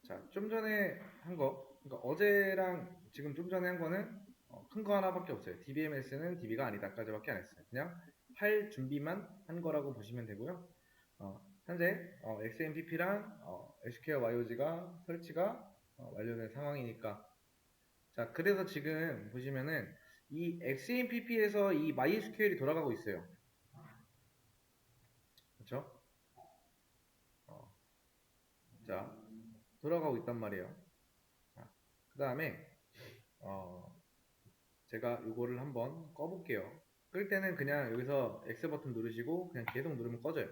자, 좀 전에 한 거, 그러니까 어제랑 지금 좀 전에 한 거는 큰 거 하나밖에 없어요. DBMS는 DB가 아니다까지밖에 안 했어요. 그냥 할 준비만 한 거라고 보시면 되고요. 현재 XMPP랑 SQL YOG가 설치가 완료된 상황이니까. 자, 그래서 지금 보시면은 이 XMPP에서 이 MySQL이 돌아가고 있어요. 그렇죠? 어, 자, 돌아가고 있단 말이에요. 자, 그 다음에 어, 제가 이거를 한번 꺼볼게요. 끌 때는 그냥 여기서 X 버튼 누르시고 그냥 계속 누르면 꺼져요.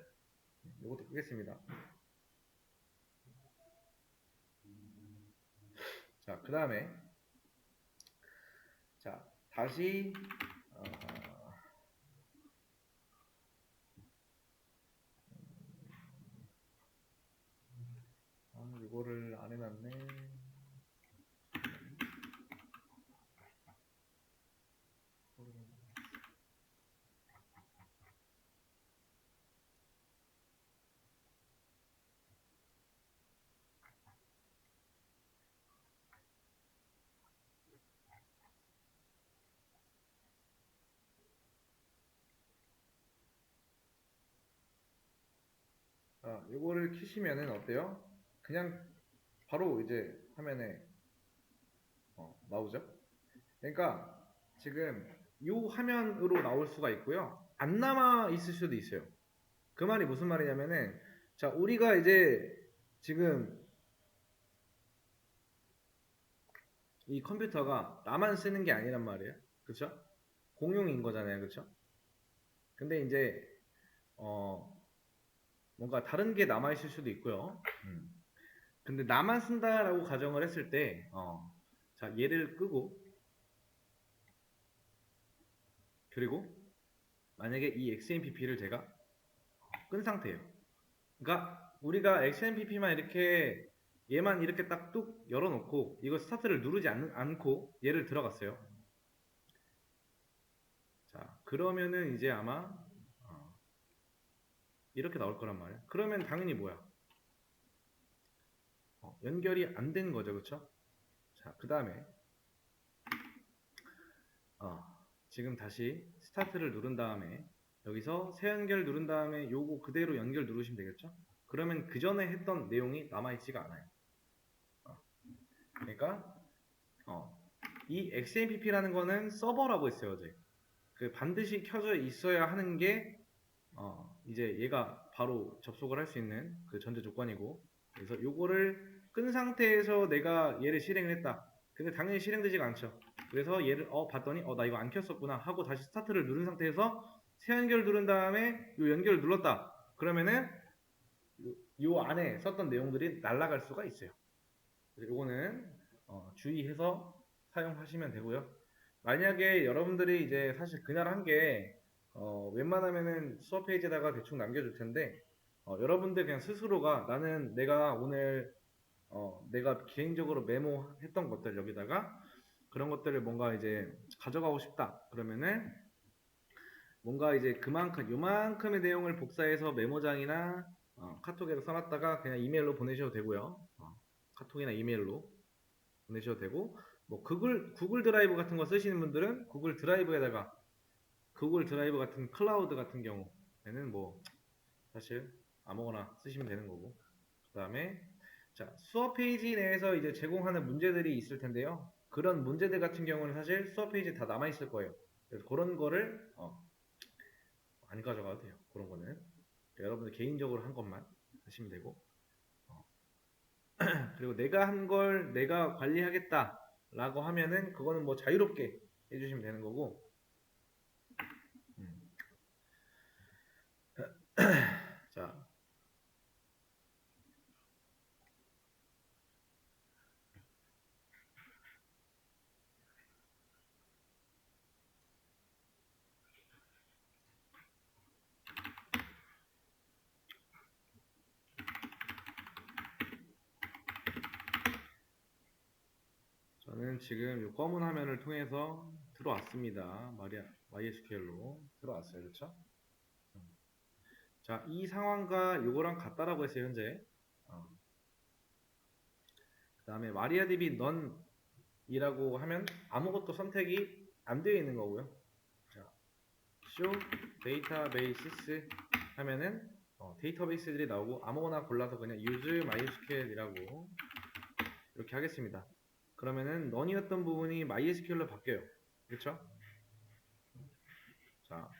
이것도 끄겠습니다. 자, 그 다음에 자 다시 어, 이거를 안 해놨네. 이거를 키시면은 어때요? 그냥 바로 이제 화면에 나오죠? 그러니까 지금 이 화면으로 나올 수가 있고요. 안 남아 있을 수도 있어요. 그 말이 무슨 말이냐면은 자 우리가 이제 지금 이 컴퓨터가 나만 쓰는 게 아니란 말이에요. 그쵸? 공용인 거잖아요. 그쵸? 근데 이제 어 뭔가 다른 게 남아 있을 수도 있고요. 근데 나만 쓴다라고 가정을 했을 때 자 얘를 끄고 그리고 만약에 이 XMPP를 제가 끈 상태예요. 그러니까 우리가 XMPP만 이렇게 얘만 이렇게 딱 뚝 열어놓고 이거 스타트를 누르지 않고 얘를 들어갔어요. 자 그러면은 이제 아마 이렇게 나올 거란 말이에요. 그러면 당연히 뭐야? 연결이 안 된 거죠, 그쵸? 자, 그 다음에 어, 지금 다시 스타트를 누른 다음에 여기서 새 연결 누른 다음에 요거 그대로 연결 누르시면 되겠죠? 그러면 그 전에 했던 내용이 남아있지가 않아요. 그러니까 어, 이 XMPP라는 거는 서버라고 했어요, 어제. 그 반드시 켜져 있어야 하는 게 이제 얘가 바로 접속을 할 수 있는 그 전제 조건이고 그래서 요거를 끈 상태에서 내가 얘를 실행을 했다. 근데 당연히 실행되지가 않죠. 그래서 얘를 봤더니 나 이거 안 켰었구나 하고 다시 스타트를 누른 상태에서 새 연결 누른 다음에 요 연결을 눌렀다. 그러면은 요 안에 썼던 내용들이 날아갈 수가 있어요. 그래서 요거는 주의해서 사용하시면 되고요. 만약에 여러분들이 이제 사실 그날 한 게 웬만하면은 수업 페이지에다가 대충 남겨줄 텐데 여러분들 그냥 스스로가 나는 내가 오늘 내가 개인적으로 메모했던 것들 여기다가 그런 것들을 뭔가 이제 가져가고 싶다 그러면은 뭔가 이제 그만큼 요만큼의 내용을 복사해서 메모장이나 카톡에다 써놨다가 그냥 이메일로 보내셔도 되고요. 카톡이나 이메일로 보내셔도 되고 뭐 구글 드라이브 같은 거 쓰시는 분들은 구글 드라이브에다가 구글 드라이브 같은 클라우드 같은 경우에는 뭐 사실 아무거나 쓰시면 되는 거고 그 다음에 자 수업 페이지 내에서 이제 제공하는 문제들이 있을 텐데요. 그런 문제들 같은 경우는 사실 수업 페이지에 다 남아 있을 거예요. 그래서 그런 거를 안 가져가도 돼요. 그런 거는 여러분들 개인적으로 한 것만 하시면 되고 그리고 내가 한 걸 내가 관리하겠다 라고 하면은 그거는 뭐 자유롭게 해주시면 되는 거고 음. 자 저는 지금 이 검은 화면을 통해서 들어왔습니다. MySQL로 들어왔어요. 그렇죠? 자, 이 상황과 이거랑 같다라고 했어요, 현재. 어, 다음에 MariaDB none이라고 하면 아무것도 선택이 안 되어 있는 거고요. 자, show databases 하면은 데이터베이스들이 나오고 아무거나 골라서 그냥 use MySQL이라고 이렇게 하겠습니다. 그러면은 none이었던 부분이 MySQL로 바뀌어요. 그렇죠? 자,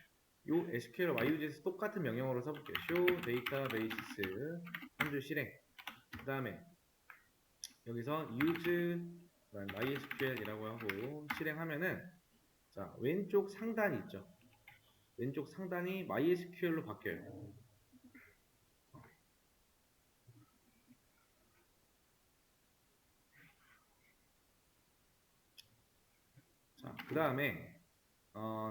요 SQL YUG에서 똑같은 명령어로 써볼게요. show databases 한 줄 실행. 그 다음에 여기서 use MySQL이라고 하고 실행하면은 자, 왼쪽 상단이 있죠. 왼쪽 상단이 MySQL로 바뀌어요. 자, 그 다음에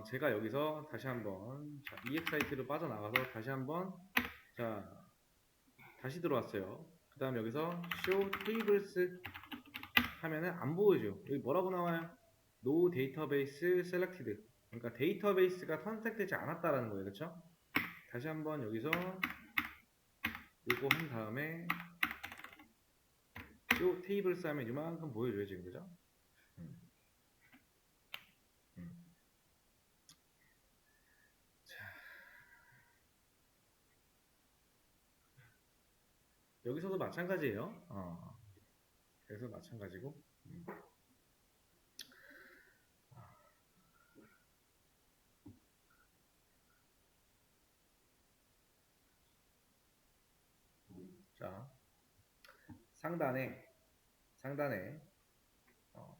제가 여기서 다시 한번 EXIT로 빠져나가서 다시 한번 자 다시 들어왔어요. 그 다음 여기서 show tables 하면은 안 보여줘. 여기 뭐라고 나와요? no database selected. 그러니까 데이터베이스가 선택되지 않았다라는 거예요. 그렇죠? 다시 한번 여기서 이거 한 다음에 show tables 하면 이만큼 보여줘요. 지금 그죠? 여기서도 마찬가지예요. 그래서 마찬가지고. 자, 상단에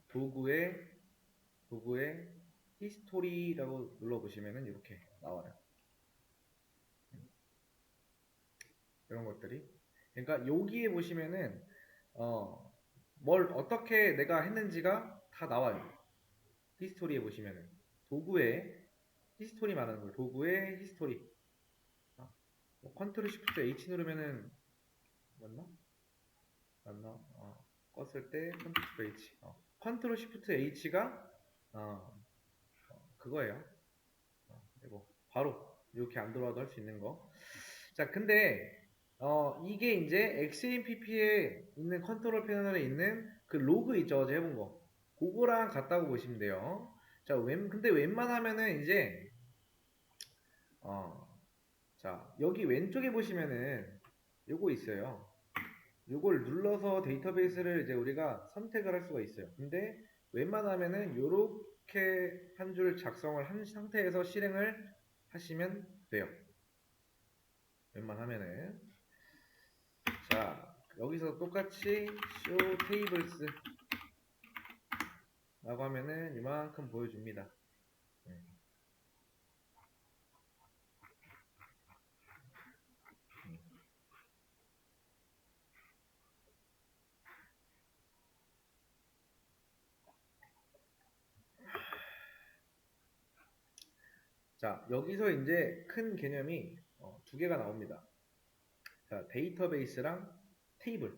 도구의 히스토리라고 눌러보시면은 이렇게 나와요. 이런 것들이. 그러니까 여기에 보시면은 뭘 어떻게 내가 했는지가 다 나와요. 히스토리에 보시면은 도구의 히스토리 말하는 거예요. 도구의 히스토리. 컨트롤 시프트 H 누르면은 맞나? 껐을 때 컨트롤 시프트 H. 컨트롤 시프트 H가 그거예요. 이거 바로 이렇게 안 들어와도 할 수 있는 거. 자, 근데 이게 이제 XAMPP에 있는 컨트롤 패널에 있는 그 로그 있죠. 어제 해본 거. 그거랑 같다고 보시면 돼요. 자, 근데 웬만하면은 이제 자, 여기 왼쪽에 보시면은 요거 있어요. 요걸 눌러서 데이터베이스를 이제 우리가 선택을 할 수가 있어요. 근데 웬만하면은 요렇게 한 줄 작성을 한 상태에서 실행을 하시면 돼요. 웬만하면은. 자, 여기서 똑같이 show tables 라고 하면은 이만큼 보여줍니다. 자, 여기서 이제 큰 개념이 두 개가 나옵니다. 자, 데이터베이스랑 테이블.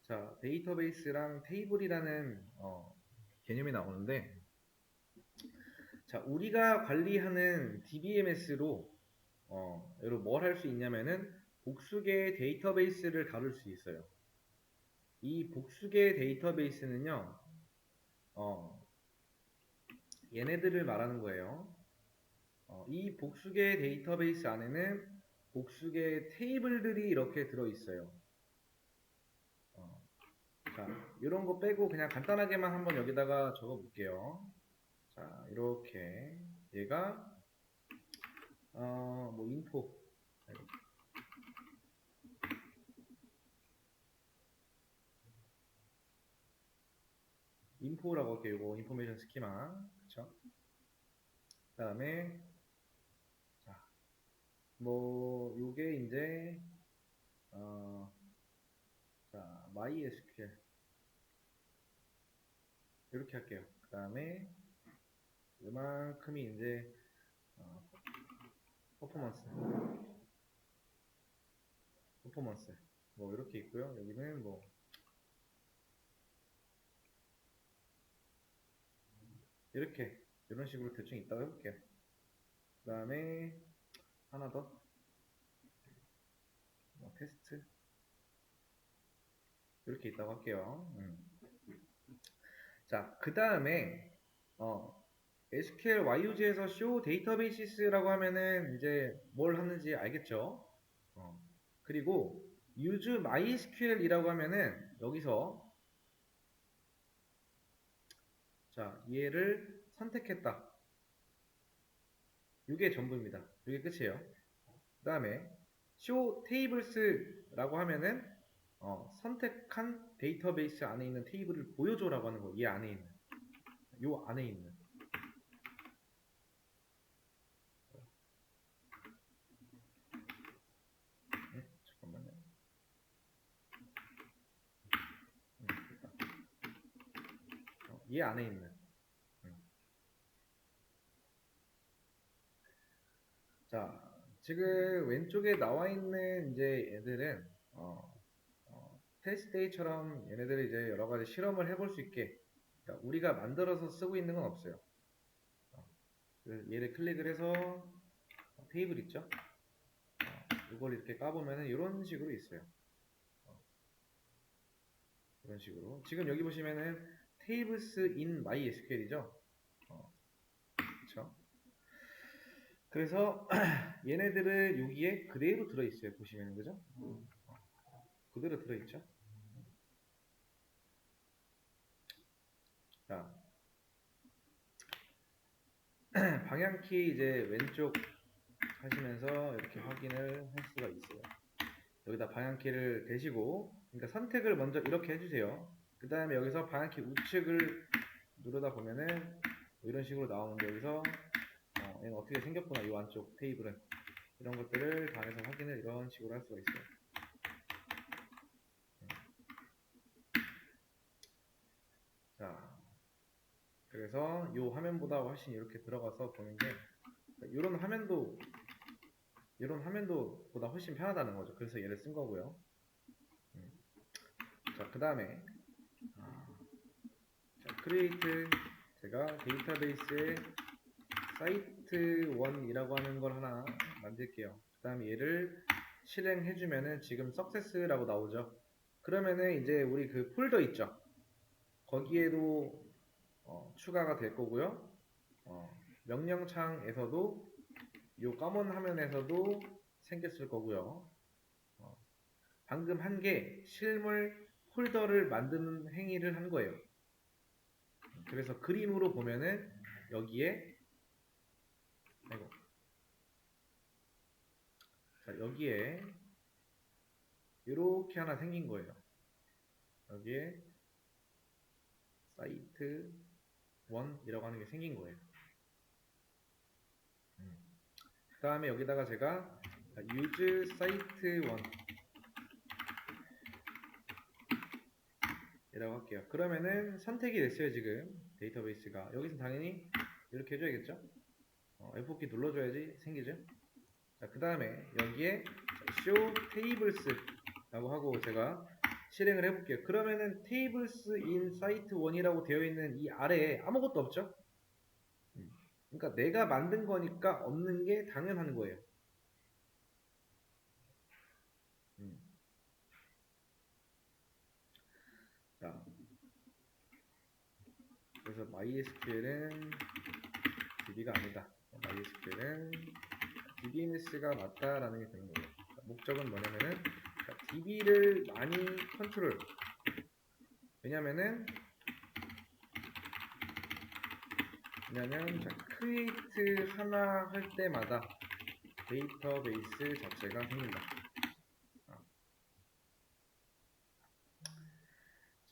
자, 데이터베이스랑 테이블이라는 개념이 나오는데, 자, 우리가 관리하는 DBMS로 여러분 뭘 할 수 있냐면은 복수계 데이터베이스를 다룰 수 있어요. 이 복수계 데이터베이스는요, 얘네들을 말하는 거예요. 이 복수계 데이터베이스 안에는 복수계 테이블들이 이렇게 들어있어요. 자, 이런 거 빼고 그냥 간단하게만 한번 여기다가 적어 볼게요. 자, 이렇게 얘가 뭐 인포라고 할게요. 이거 인포메이션 스키마. 그쵸? 그 다음에 자, 뭐 요게 이제 자, MySQL 이렇게 할게요. 그 다음에 이만큼이 이제 퍼포먼스 뭐 이렇게 있고요. 여기는 뭐 이렇게 이런 식으로 대충 있다고 해볼게요. 그 다음에 하나 더, 뭐 테스트 이렇게 있다고 할게요. 자, 그 다음에 SQL YUG에서 show 데이터베이시스라고 하면은 이제 뭘 하는지 알겠죠? 어, 그리고 use MySQL이라고 하면은 여기서 자, 얘를 선택했다. 이게 전부입니다. 이게 끝이에요. 그 다음에 show tables라고 하면은 선택한 데이터베이스 안에 있는 테이블을 보여줘라고 하는 거. 이 안에 있는, 요 안에 있는. 잠깐만요. 이 안에 있는. 자, 지금 왼쪽에 나와 있는 이제 얘들은 테스트데이처럼 얘네들이 이제 여러 가지 실험을 해볼 수 있게 그러니까 우리가 만들어서 쓰고 있는 건 없어요. 그래서 얘를 클릭을 해서 테이블 있죠? 이걸 이렇게 까보면은 이런 식으로 있어요. 이런 식으로. 지금 여기 보시면은 tables in MySQL이죠? 그쵸? 그래서 얘네들은 여기에 그대로 들어있어요. 보시면은 그죠? 그대로 들어있죠? 자, 방향키 이제 왼쪽 하시면서 이렇게 확인을 할 수가 있어요. 여기다 방향키를 대시고, 그러니까 선택을 먼저 이렇게 해주세요. 그 다음에 여기서 방향키 우측을 누르다 보면은 뭐 이런 식으로 나오는데 여기서 얘는 어떻게 생겼구나, 이 안쪽 테이블은. 이런 것들을 방에서 확인을 이런 식으로 할 수가 있어요. 자, 그래서 이 화면보다 훨씬 이렇게 들어가서 보는 게 이런 화면도 보다 훨씬 편하다는 거죠. 그래서 얘를 쓴 거고요. 자, 그 다음에 create 제가 데이터베이스에 site1이라고 하는 걸 하나 만들게요. 그 다음에 얘를 실행해주면은 지금 success라고 나오죠. 그러면은 이제 우리 그 폴더 있죠. 거기에도 추가가 될 거고요. 명령창에서도 이 검은 화면에서도 생겼을 거고요. 방금 한 게 실물 폴더를 만드는 행위를 한 거예요. 그래서 그림으로 보면은 여기에 아이고, 자, 여기에 이렇게 하나 생긴 거예요. 여기에 사이트 1이라고 하는 게 생긴 거예요. 그 다음에 여기다가 제가 use site 1 이라고 할게요. 그러면은 선택이 됐어요. 지금 데이터베이스가 여기서 당연히 이렇게 해줘야겠죠. F4키 눌러줘야지 생기죠. 자, 그 다음에 여기에 show tables 라고 하고 제가 실행을 해볼게요. 그러면은 tables in site 1이라고 되어 있는 이 아래에 아무것도 없죠. 그러니까 내가 만든 거니까 없는 게 당연한 거예요. 자, 그래서 MySQL은 DB가 아니다. MySQL은 DBMS가 맞다라는 게 되는 거예요. 목적은 뭐냐면은 DB를 많이 컨트롤. 왜냐면 자, create 하나 할 때마다 데이터베이스 자체가 생긴다.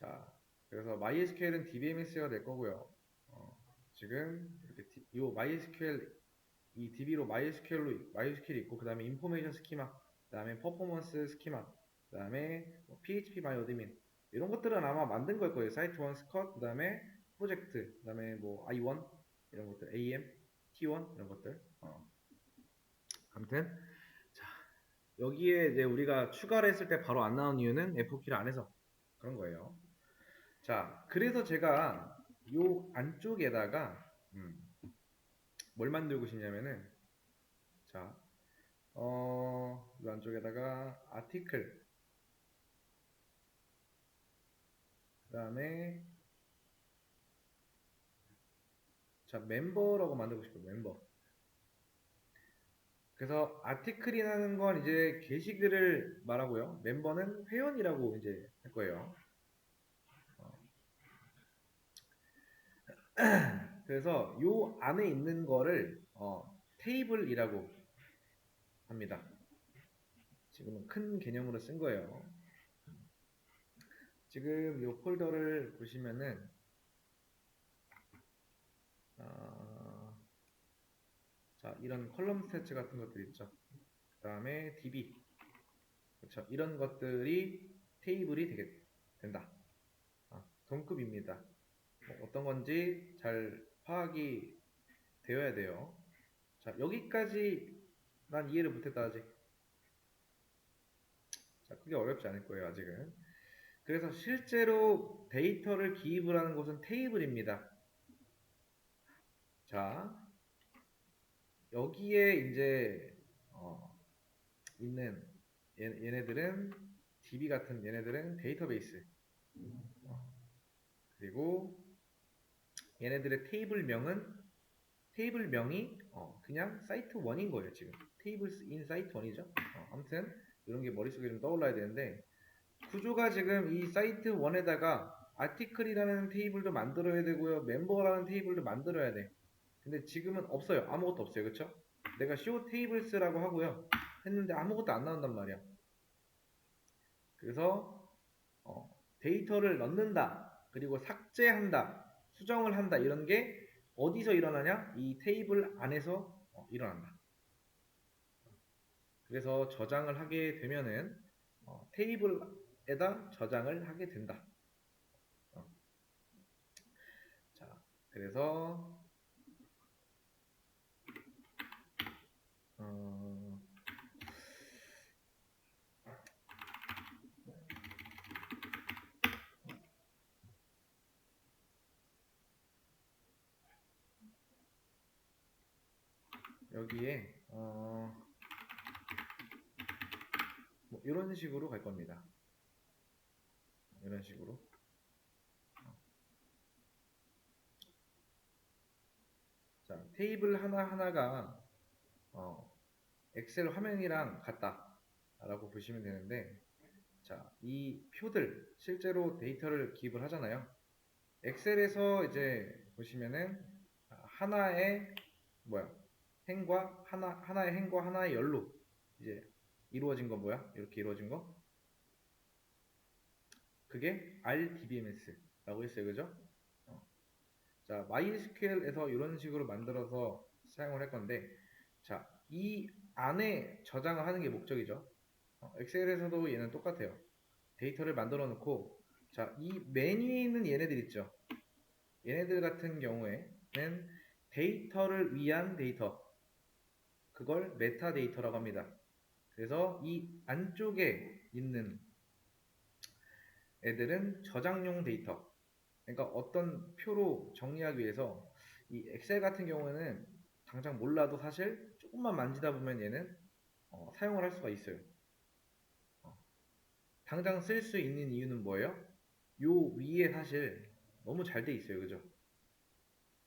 자, 그래서 MySQL은 DBMS가 될 거고요. 지금 이렇게 이 MySQL 이 DB로 MySQL이 있고 그 다음에 인포메이션 스키마, 그 다음에 퍼포먼스 스키마, 그 다음에 뭐 PHP MyAdmin 이런 것들은 아마 만든 걸 거예요. 사이트 1 스컷, 그 다음에 프로젝트, 그 다음에 뭐 I1 이런 것들, AM, T1 이런 것들. 아무튼 자, 여기에 이제 우리가 추가를 했을 때 바로 안 나온 이유는 F키를 안 해서 그런 거예요. 자, 그래서 제가 요 안쪽에다가 뭘 만들고 싶냐면은 자, 요 안쪽에다가 아티클 그다음에 자, 멤버라고 만들고 싶어요. 멤버. 그래서 아티클이라는 건 이제 게시글을 말하고요. 멤버는 회원이라고 이제 할 거예요. 그래서 요 안에 있는 거를 테이블이라고 합니다. 지금은 큰 개념으로 쓴 거예요. 지금 요 폴더를 보시면은 자, 이런 컬럼 스태츠 같은 것들 있죠. 그 다음에 DB 그렇죠. 이런 것들이 테이블이 된다. 동급입니다. 어떤 건지 잘 파악이 되어야 돼요. 자, 여기까지 난 이해를 못했다 아직. 자, 그게 어렵지 않을 거예요 아직은. 그래서 실제로 데이터를 기입을 하는 곳은 테이블입니다. 자, 여기에 이제 있는 얘네들은 DB 같은 얘네들은 데이터베이스. 그리고 얘네들의 테이블명이 그냥 사이트 1인 거예요 지금. 테이블스 인 사이트 1이죠. 아무튼 이런 게 머릿속에 좀 떠올라야 되는데 구조가 지금 이 사이트 1에다가 아티클이라는 테이블도 만들어야 되고요. 멤버라는 테이블도 만들어야 돼. 근데 지금은 없어요. 아무것도 없어요. 그쵸? 내가 show tables라고 하고요. 했는데 아무것도 안 나온단 말이야. 그래서 데이터를 넣는다. 그리고 삭제한다. 수정을 한다. 이런 게 어디서 일어나냐? 이 테이블 안에서 일어난다. 그래서 저장을 하게 되면은 테이블에다 저장을 하게 된다. 자, 그래서 여기에 뭐 이런 식으로 갈 겁니다. 이런 식으로. 자, 테이블 하나하나가 엑셀 화면이랑 같다라고 보시면 되는데, 자, 이 표들 실제로 데이터를 기입을 하잖아요. 엑셀에서 이제 보시면은 하나의 뭐야 하나의 행과 하나의 열로 이제 이루어진 거 뭐야? 이렇게 이루어진 거 그게 RDBMS라고 했어요, 그죠? 자, MySQL에서 이런 식으로 만들어서 사용을 할 건데, 자, 이 안에 저장을 하는 게 목적이죠. 엑셀에서도 얘는 똑같아요. 데이터를 만들어 놓고, 자, 이 메뉴에 있는 얘네들 있죠. 얘네들 같은 경우에는 데이터를 위한 데이터, 그걸 메타데이터라고 합니다. 그래서 이 안쪽에 있는 애들은 저장용 데이터. 그러니까 어떤 표로 정리하기 위해서 이 엑셀 같은 경우에는 당장 몰라도 사실 조금만 만지다 보면 얘는 사용을 할 수가 있어요. 당장 쓸 수 있는 이유는 뭐예요? 요 위에 사실 너무 잘 돼 있어요. 그죠?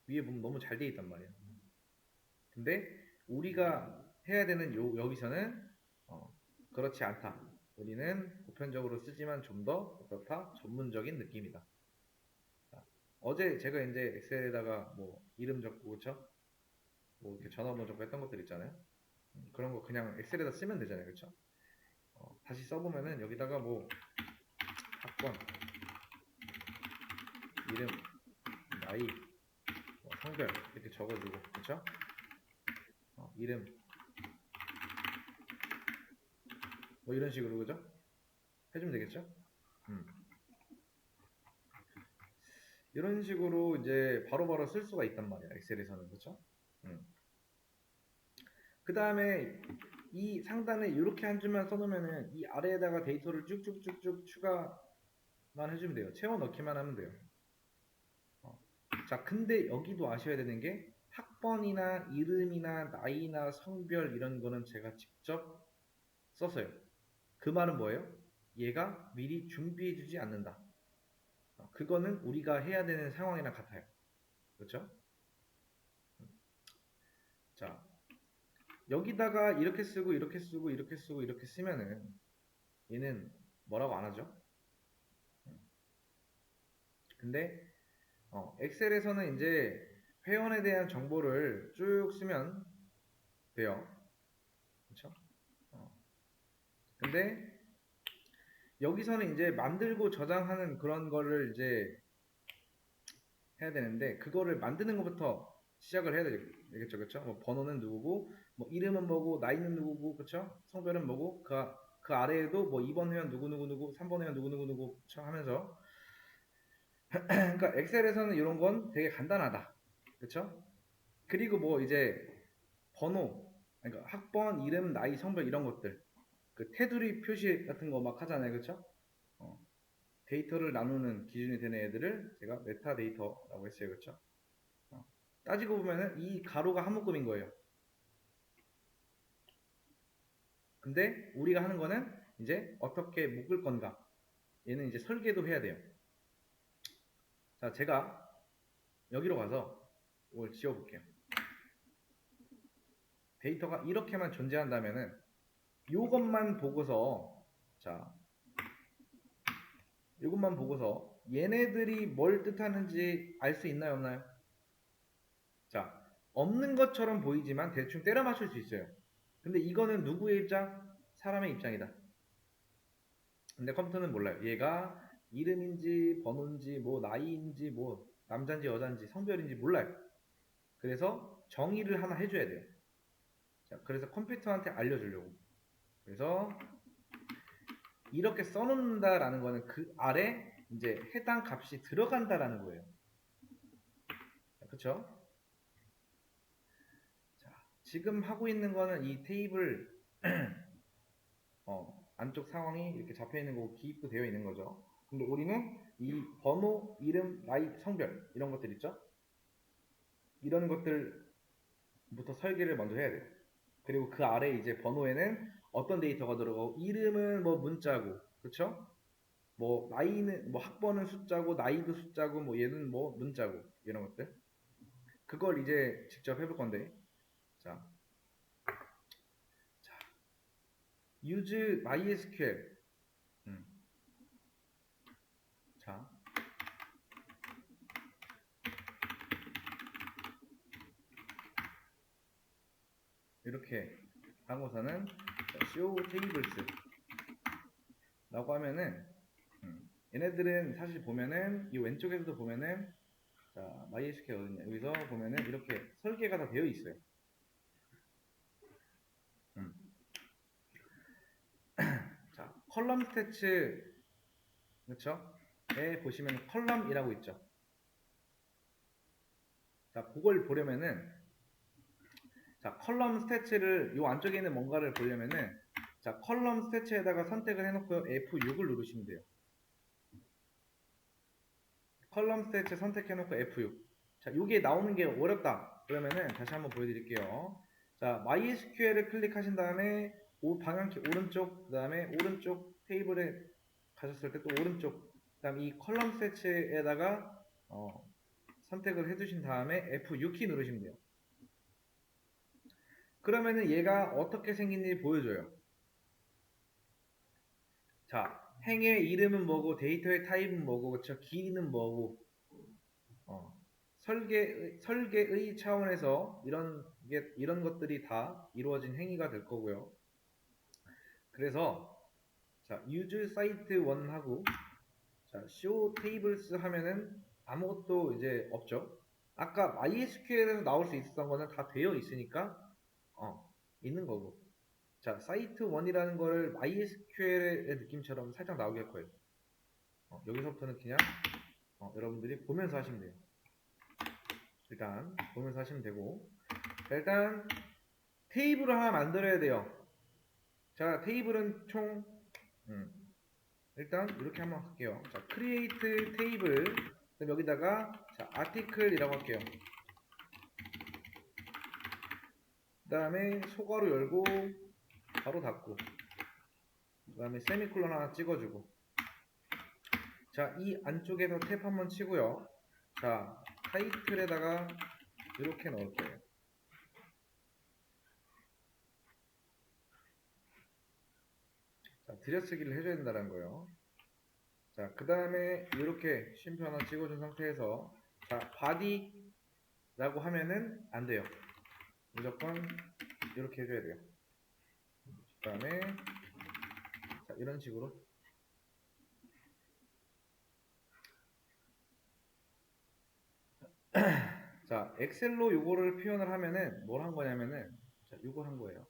위에 보면 너무 잘 돼 있단 말이에요. 근데 우리가 해야 되는 여기서는 그렇지 않다. 우리는 보편적으로 쓰지만 좀 더 어떻다? 전문적인 느낌이다. 자, 어제 제가 이제 엑셀에다가 뭐 이름 적고 그쵸? 뭐 이렇게 전화번호 적고 했던 것들 있잖아요. 그런 거 그냥 엑셀에다 쓰면 되잖아요. 그쵸? 다시 써보면은 여기다가 뭐 학번, 이름, 나이, 뭐 성별 이렇게 적어주고 그쵸? 이름 뭐 이런 식으로 그죠? 해주면 되겠죠? 음. 이런 식으로 이제 바로바로 쓸 수가 있단 말이야 엑셀에서는 그쵸? 그 다음에 이 상단에 이렇게 한 줄만 써놓으면은 이 아래에다가 데이터를 쭉쭉쭉쭉 추가만 해주면 돼요. 채워 넣기만 하면 돼요. 자, 근데 여기도 아셔야 되는 게 학번이나 이름이나 나이나 성별 이런 거는 제가 직접 썼어요. 그 말은 뭐예요? 얘가 미리 준비해주지 않는다. 그거는 우리가 해야 되는 상황이랑 같아요. 그렇죠? 자, 여기다가 이렇게 쓰고 이렇게 쓰고 이렇게 쓰고 이렇게 쓰면은 얘는 뭐라고 안 하죠? 근데 엑셀에서는 이제 회원에 대한 정보를 쭉 쓰면 돼요. 그렇죠? 근데 여기서는 이제 만들고 저장하는 그런 거를 이제 해야 되는데 그거를 만드는 것부터 시작을 해야 되겠죠, 그렇죠? 뭐 번호는 누구고, 뭐 이름은 뭐고, 나이는 누구고, 그렇죠? 성별은 뭐고, 그 아래에도 뭐 2번 회원 누구 누구 누구, 3번 회원 누구 누구 누구, 그렇죠? 하면서 그러니까 엑셀에서는 이런 건 되게 간단하다, 그렇죠? 그리고 뭐 이제 번호, 그러니까 학번, 이름, 나이, 성별 이런 것들, 그 테두리 표시 같은 거 막 하잖아요, 그렇죠? 어, 데이터를 나누는 기준이 되는 애들을 제가 메타데이터라고 했어요, 그렇죠? 따지고 보면은 이 가로가 한 묶음인 거예요. 근데 우리가 하는 거는 이제 어떻게 묶을 건가? 얘는 이제 설계도 해야 돼요. 자, 제가 여기로 가서 이걸 지워볼게요. 데이터가 이렇게만 존재한다면은 이것만 보고서 자, 이것만 보고서 얘네들이 뭘 뜻하는지 알 수 있나요, 없나요? 자, 없는 것처럼 보이지만 대충 때려 맞출 수 있어요. 근데 이거는 누구의 입장? 사람의 입장이다. 근데 컴퓨터는 몰라요. 얘가 이름인지 번호인지 뭐 나이인지 뭐 남자인지 여자인지 성별인지 몰라요. 그래서 정의를 하나 해줘야 돼요. 자, 그래서 컴퓨터한테 알려주려고. 그래서 이렇게 써놓는다라는 거는 그 아래 이제 해당 값이 들어간다라는 거예요. 그쵸? 자, 지금 하고 있는 거는 이 테이블 안쪽 상황이 이렇게 잡혀 있는 거고 기입도 되어 있는 거죠. 근데 우리는 이 번호, 이름, 나이, 성별 이런 것들 있죠? 이런 것들부터 설계를 먼저 해야 돼요. 그리고 그 아래 이제 번호에는 어떤 데이터가 들어가고 이름은 뭐 문자고, 그쵸? 뭐 나이는 뭐 학번은 숫자고 나이도 숫자고 뭐 얘는 뭐 문자고 이런 것들. 그걸 이제 직접 해볼 건데, 자, use MySQL. 음, 자, 이렇게 하고서는 show tables 라고 하면은 얘네들은 사실 보면은 이 왼쪽에서도 보면은 자 MySQL 어딨냐 여기서 보면은 이렇게 설계가 다 되어 있어요. 음. 자 컬럼 스태츠 그렇죠? 에 보시면 컬럼이라고 있죠. 자 그걸 보려면은 자 컬럼 스태츠를 요 안쪽에 있는 뭔가를 보려면은 자 컬럼 스태츠에다가 선택을 해놓고 F6을 누르시면 돼요. 컬럼 스태츠 선택해놓고 F6. 자, 이게 나오는 게 어렵다. 그러면은 다시 한번 보여드릴게요. 자, MySQL을 클릭하신 다음에 방향키 오른쪽, 그 다음에 오른쪽 테이블에 가셨을 때 또 오른쪽, 그 다음 이 컬럼 스태츠에다가 선택을 해주신 다음에 F6키 누르시면 돼요. 그러면은 얘가 어떻게 생긴지 보여줘요. 자, 행의 이름은 뭐고, 데이터의 타입은 뭐고, 그쵸? 길이는 뭐고, 어, 설계의 차원에서 이런 것들이 다 이루어진 행위가 될 거고요. 그래서, 자, use site 1 하고, 자, show tables 하면은 아무것도 이제 없죠. 아까 MySQL에서 나올 수 있었던 거는 다 되어 있으니까, 있는 거고. 자, site 1이라는 거를 MySQL의 느낌처럼 살짝 나오게 할 거예요. 여기서부터는 그냥, 여러분들이 보면서 하시면 돼요. 일단 보면서 하시면 되고 자, 일단 테이블을 하나 만들어야 돼요. 자, 테이블은 총 일단 이렇게 한번 할게요. 자, create 테이블. 그럼 여기다가 자, article이라고 할게요. 그 다음에 소괄호 열고 바로 닫고 그 다음에 세미콜론 하나 찍어주고 자, 이 안쪽에서 탭 한번 치고요. 자, 타이틀에다가 이렇게 넣을 거예요. 자, 들여쓰기를 해줘야 된다는 거예요. 자, 그 다음에 이렇게 쉼표 하나 찍어준 상태에서 자, body라고 하면은 안 돼요. 무조건 이렇게 해줘야 돼요. 그 다음에 자, 이런 식으로 자, 엑셀로 요거를 표현을 하면은 뭘 한 거냐면은 자, 요거 한 거예요.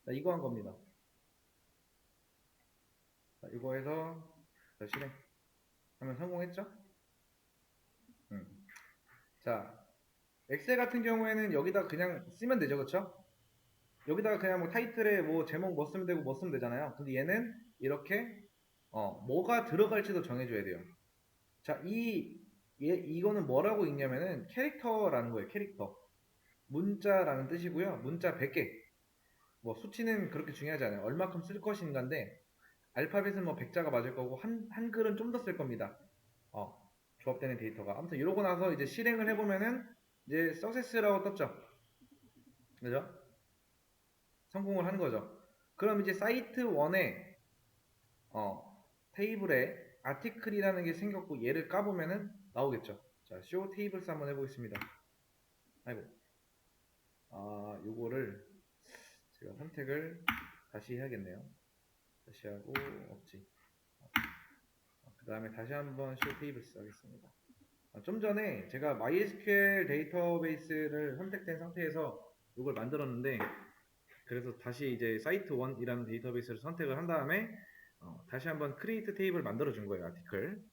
자, 이거 한 겁니다. 자, 이거 해서 자, 실행하면 성공했죠? 자, 엑셀 같은 경우에는 여기다 그냥 쓰면 되죠, 그쵸? 여기다가 그냥 뭐 타이틀에 뭐 제목 뭐 쓰면 되고 뭐 쓰면 되잖아요. 근데 얘는 이렇게 뭐가 들어갈지도 정해줘야 돼요. 자, 이거는 뭐라고 읽냐면은 캐릭터라는 거예요. 캐릭터. 문자라는 뜻이고요. 문자 100개. 뭐 수치는 그렇게 중요하지 않아요. 얼마큼 쓸 것인가인데 알파벳은 뭐 100자가 맞을 거고 한글은 좀 더 쓸 겁니다. 조합되는 데이터가. 아무튼 이러고 나서 이제 실행을 해보면은 이제 success라고 떴죠. 그죠? 성공을 한 거죠. 그럼 이제 사이트 1에 테이블에 아티클이라는 게 생겼고 얘를 까보면은 나오겠죠. 자, show tables 한번 해보겠습니다. 아이고, 요거를 제가 선택을 다시 해야겠네요. 다시 하고 없지. 그 다음에 다시 한번 show tables 하겠습니다. 좀 전에 제가 MySQL 데이터베이스를 선택된 상태에서 이걸 만들었는데 그래서 다시 이제 site1이라는 데이터베이스를 선택을 한 다음에 다시 한번 create 테이블 만들어 준 거예요. 아티클.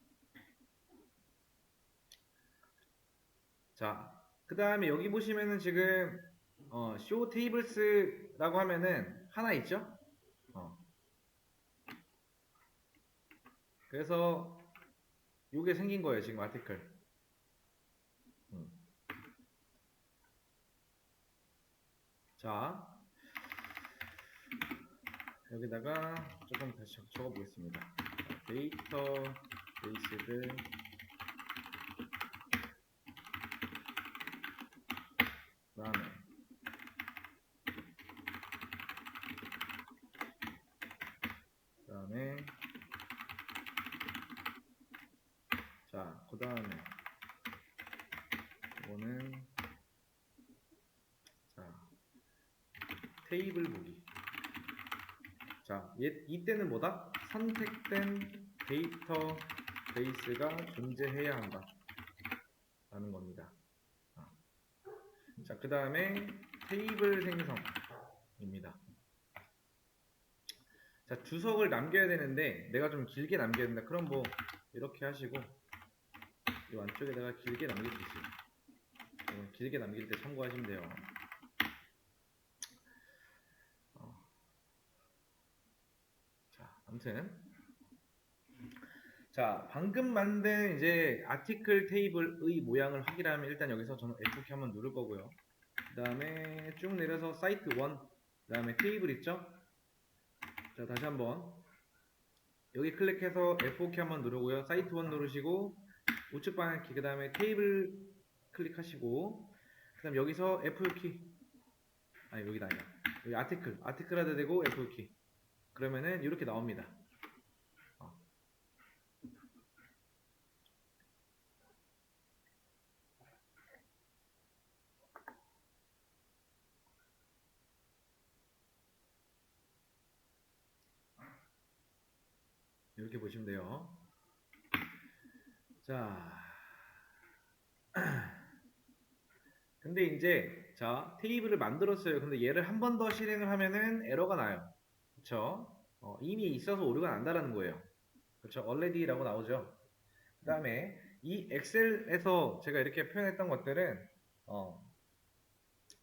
자, 그 다음에 여기 보시면은 지금 show tables라고 하면은 하나 있죠? 그래서 요게 생긴 거예요. 지금 아티클. 자, 여기다가 조금 다시 적어 보겠습니다. 데이터 베이스들 그다음에 자, 그다음에 이거는 자, 테이블 보기. 자, 이때는 뭐다? 선택된 데이터 베이스가 존재해야 한다 라는 겁니다. 자, 그 다음에 테이블 생성입니다. 자, 주석을 남겨야 되는데 내가 좀 길게 남겨야 된다. 그럼 뭐 이렇게 하시고 이 안쪽에다가 길게 남길 수 있어요. 길게 남길 때 참고하시면 돼요. 자, 아무튼 자, 방금 만든 이제 아티클 테이블의 모양을 확인하면 일단 여기서 저는 F 키 한번 누를 거고요. 그 다음에 쭉 내려서 사이트 1, 그 다음에 테이블 있죠? 자, 다시 한번 여기 클릭해서 F5키 한번 누르고요. 사이트 1 누르시고 우측 방향키, 그 다음에 테이블 클릭하시고 그 다음 여기서 F6키, 아니 여기다 아니라 여기 아티클 해도 되고 F6키, 그러면은 이렇게 나옵니다. 이렇게 보시면 돼요. 자, 근데 이제 자, 테이블을 만들었어요. 근데 얘를 한 번 더 실행을 하면은 에러가 나요. 그쵸? 이미 있어서 오류가 난다라는 거예요. 그쵸? already라고 나오죠. 그 다음에 이 엑셀에서 제가 이렇게 표현했던 것들은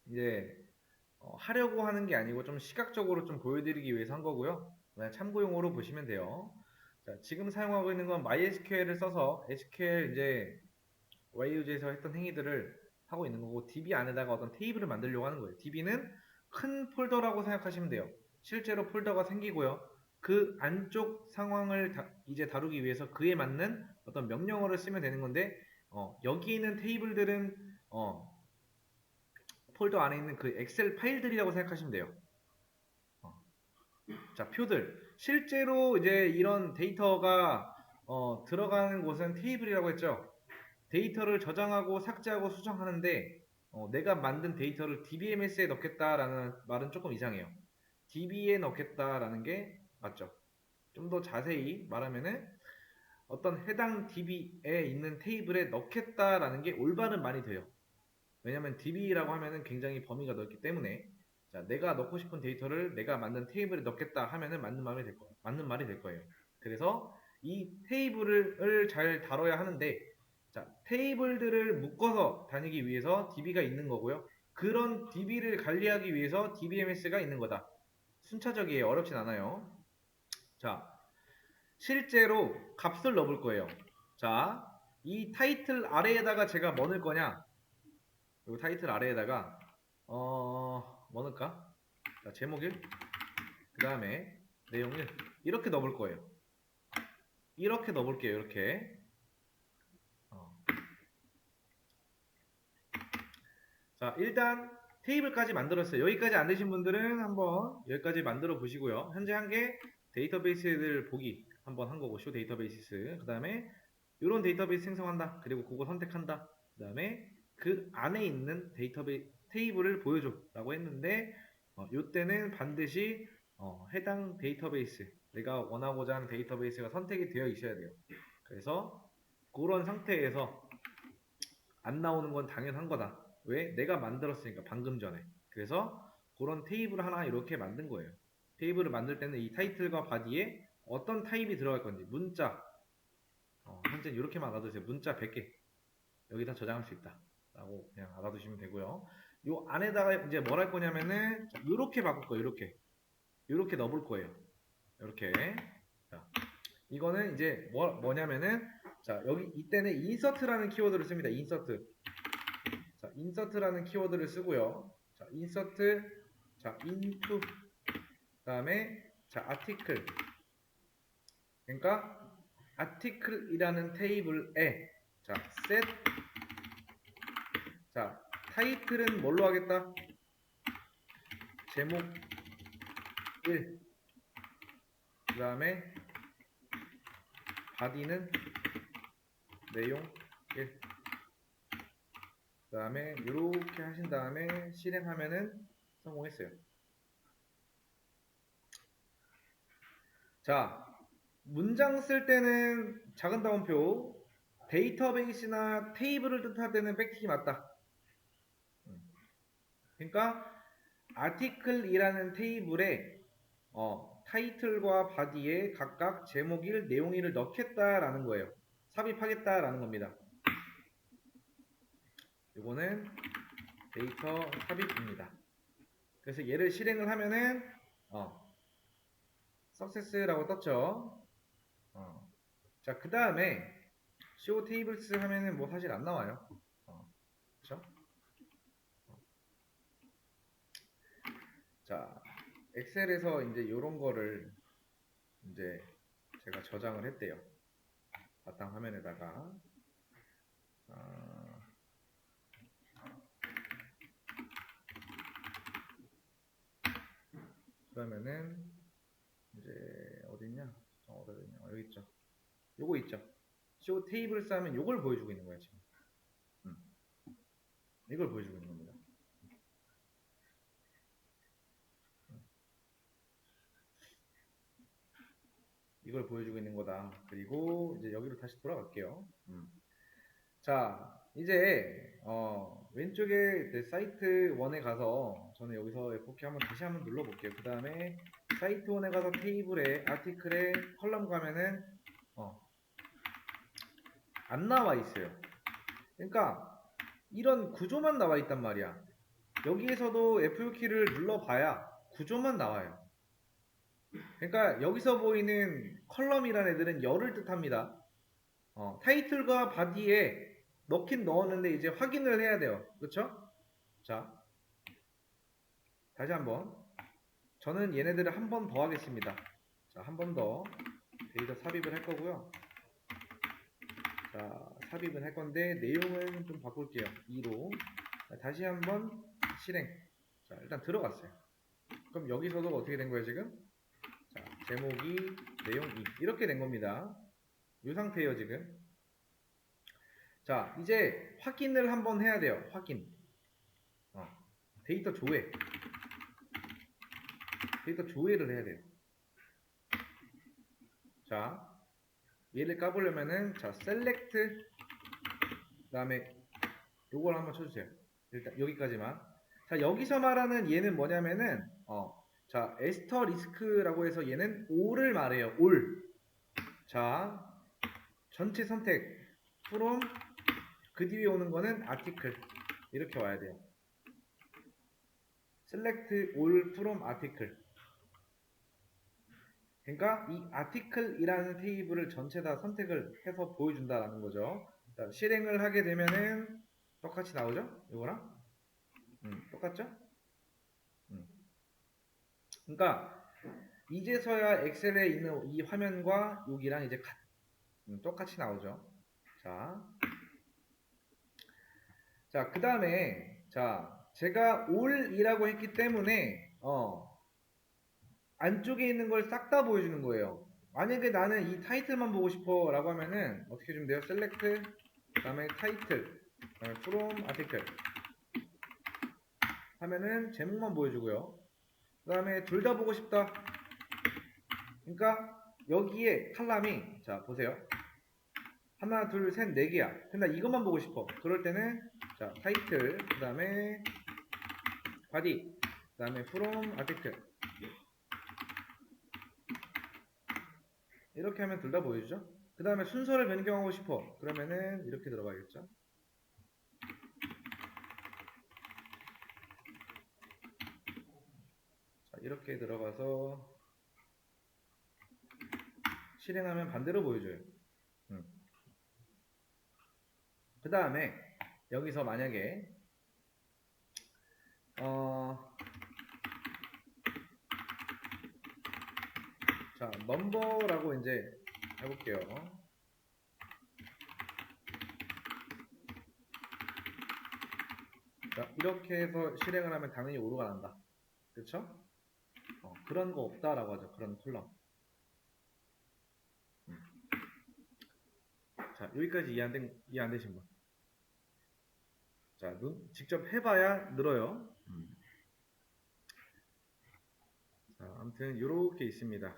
이제 하려고 하는 게 아니고 좀 시각적으로 좀 보여드리기 위해서 한 거고요. 그냥 참고용으로 보시면 돼요. 자, 지금 사용하고 있는 건 MySQL을 써서 SQL 이제 YUG에서 했던 행위들을 하고 있는 거고, DB 안에다가 어떤 테이블을 만들려고 하는 거예요. DB는 큰 폴더라고 생각하시면 돼요. 실제로 폴더가 생기고요. 그 안쪽 상황을 이제 다루기 위해서 그에 맞는 어떤 명령어를 쓰면 되는 건데, 여기 있는 테이블들은 폴더 안에 있는 그 엑셀 파일들이라고 생각하시면 돼요. 자, 표들. 실제로 이제 이런 데이터가 들어가는 곳은 테이블이라고 했죠. 데이터를 저장하고 삭제하고 수정하는데 내가 만든 데이터를 DBMS에 넣겠다라는 말은 조금 이상해요. DB에 넣겠다라는 게 맞죠. 좀 더 자세히 말하면은 어떤 해당 DB에 있는 테이블에 넣겠다라는 게 올바른 말이 돼요. 왜냐면 DB라고 하면은 굉장히 범위가 넓기 때문에, 자, 내가 넣고 싶은 데이터를 내가 만든 테이블에 넣겠다 하면은 맞는 말이 될 거예요. 맞는 말이 될 거예요. 그래서 이 테이블을 잘 다뤄야 하는데, 자, 테이블들을 묶어서 다니기 위해서 DB가 있는 거고요. 그런 DB를 관리하기 위해서 DBMS가 있는 거다. 순차적이에요. 어렵진 않아요. 자, 실제로 값을 넣어볼 거예요. 자, 이 타이틀 아래에다가 제가 뭐 넣을 거냐? 이 타이틀 아래에다가 뭐 넣을까? 자, 제목 1, 그 다음에 내용 1 이렇게 넣어볼 거예요. 이렇게 넣어볼게요. 이렇게. 자, 일단 테이블까지 만들었어요. 여기까지 안 되신 분들은 한번 여기까지 만들어 보시고요. 현재 한 개 데이터베이스들 보기 한번 한 거고, 쇼 데이터베이스. 그 다음에 이런 데이터베이스 생성한다. 그리고 그거 선택한다. 그 다음에 그 안에 있는 테이블을 보여줘 라고 했는데, 이때는 반드시 해당 데이터베이스, 내가 원하고자 하는 데이터베이스가 선택이 되어 있어야 돼요. 그래서 그런 상태에서 안 나오는 건 당연한 거다. 왜? 내가 만들었으니까, 방금 전에. 그래서 그런 테이블 하나 이렇게 만든 거예요. 테이블을 만들 때는 이 타이틀과 바디에 어떤 타입이 들어갈 건지, 문자, 현재 이렇게만 알아두세요. 문자 100개 여기다 저장할 수 있다 라고 그냥 알아두시면 되고요. 요 안에다가 이제 뭘 할 거냐면은 이렇게 바꿀 거예요. 이렇게 넣어볼 거예요. 이렇게. 자, 이거는 이제 뭐냐면은, 자, 여기 이때는 인서트라는 키워드를 씁니다. 인서트. 자, 인서트라는 키워드를 쓰고요. 자, 인서트, 자, 인투, 그 다음에, 자, 아티클. 그러니까, 아티클이라는 테이블에, 자, set, 자, 타이틀은 뭘로 하겠다? 제목 1. 그 다음에, 바디는 내용 1. 그 다음에, 이렇게 하신 다음에, 실행하면은 성공했어요. 자, 문장 쓸 때는 작은 따옴표, 데이터베이스나 테이블을 뜻할 때는 백틱이 맞다. 그러니까 article이라는 테이블에 타이틀과 바디에 각각 제목 1, 내용 1을 넣겠다라는 거예요. 삽입하겠다라는 겁니다. 이거는 데이터 삽입입니다. 그래서 얘를 실행을 하면은 success라고 떴죠. 자, 그 다음에 show tables 하면은 뭐 사실 안 나와요. 그렇죠? 자, 엑셀에서 이제 이런 거를 이제 제가 저장을 했대요. 바탕 화면에다가. 그러면은 이제 어딨냐? 어디냐? 여기 있죠. 요거 있죠. 쇼 테이블스 하면 요걸 보여주고 있는 거야 지금. 이걸 보여주고 있는 겁니다. 이걸 보여주고 있는 거다. 그리고 이제 여기로 다시 돌아갈게요. 자, 이제 왼쪽에 사이트 1에 가서 저는 여기서 F4 한번 다시 한번 눌러볼게요. 그 다음에 사이트 1에 가서 테이블에 아티클에 컬럼 가면은 안 나와 있어요. 그러니까 이런 구조만 나와 있단 말이야. 여기에서도 F6 키를 눌러봐야 구조만 나와요. 그러니까 여기서 보이는 컬럼이라는 애들은 열을 뜻합니다. 타이틀과 바디에 넣긴 넣었는데 이제 확인을 해야 돼요. 그렇죠? 자, 다시 한번. 저는 얘네들을 한 번 더 하겠습니다. 자, 한 번 더 데이터 삽입을 할 거고요. 자, 삽입을 할 건데 내용은 좀 바꿀게요. 2로. 다시 한번 실행. 자, 일단 들어갔어요. 그럼 여기서도 어떻게 된 거예요, 지금? 자, 제목이 내용 2. 이렇게 된 겁니다. 이 상태예요, 지금. 자, 이제 확인을 한번 해야 돼요. 확인. 데이터 조회. 데이터 조회를 해야 돼요. 자, 얘를 까보려면은, 자, select, 그 다음에 요걸 한번 쳐주세요. 일단 여기까지만. 자, 여기서 말하는 얘는 뭐냐면은, 자, 에스터리스크라고 해서 얘는 all을 말해요. all. 자, 전체 선택, from, 그 뒤에 오는 거는 article. 이렇게 와야 돼요. select all from article. 그러니까 이 article이라는 테이블을 전체 다 선택을 해서 보여준다라는 거죠. 자, 실행을 하게 되면은 똑같이 나오죠? 이거랑 똑같죠? 그러니까 이제서야 엑셀에 있는 이 화면과 여기랑 이제 똑같이 나오죠. 자, 자, 그 다음에 자, 제가 all이라고 했기 때문에 안쪽에 있는 걸 싹 다 보여주는 거예요. 만약에 나는 이 타이틀만 보고 싶어 라고 하면은 어떻게 해주면 돼요? select, 그 다음에 타이틀, 그 다음에 from article 하면은 제목만 보여주고요. 그 다음에 둘 다 보고 싶다. 그러니까 여기에 칼럼이, 자 보세요, 하나 둘 셋 네 개야. 근데 나 이것만 보고 싶어. 그럴 때는 자 타이틀, 그 다음에 바디, 그 다음에 from article 이렇게 하면 둘 다 보여주죠. 그 다음에 순서를 변경하고 싶어. 그러면은 이렇게 들어가겠죠. 자, 이렇게 들어가서 실행하면 반대로 보여줘요. 그 다음에 여기서 만약에 자 넘버라고 이제 해볼게요. 자, 이렇게 해서 실행을 하면 당연히 오류가 난다. 그쵸? 그런 거 없다라고 하죠. 그런 콜럼. 자, 여기까지 이해 안 되신 분. 자, 직접 해봐야 늘어요. 자, 아무튼 이렇게 있습니다.